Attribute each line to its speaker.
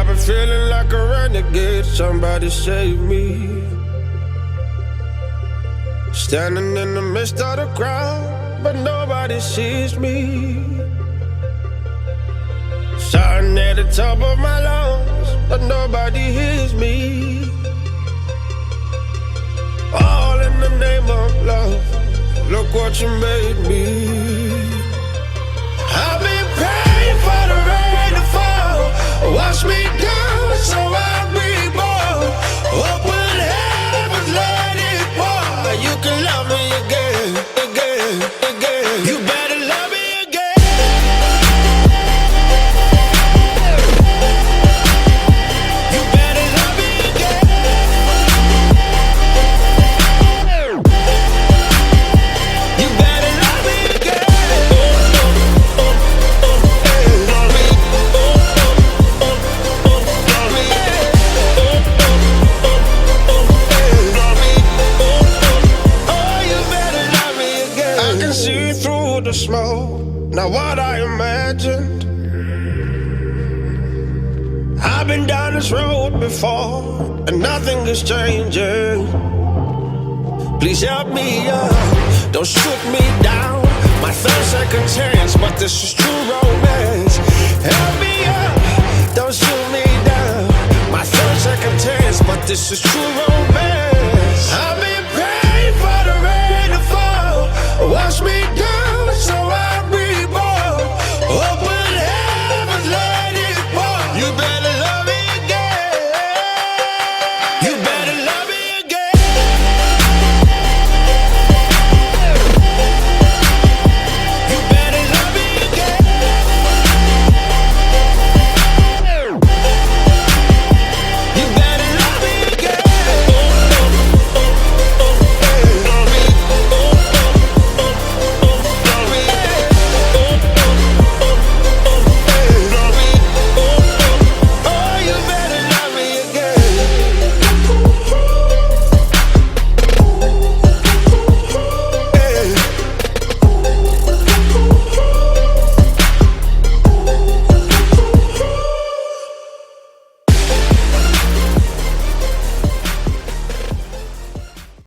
Speaker 1: I've been feeling like a renegade, somebody save me. Standing in the midst of the crowd, but nobody sees me. Shouting at the top of my lungs, but nobody hears me. All in the name of love, look what you made me. I've been praying for the rain to fall, wash me down so I'll be born. Open heavens, let it pour. You can love me again, again, again. You better love me again. You better love me again. You better love me again. I can see through the smoke, not what I imagined. I've been down this road before, and nothing is changing. Please help me up, don't shoot me down. My third second chance, but this is true romance. Help me up, don't shoot me down. My third second chance, but this is true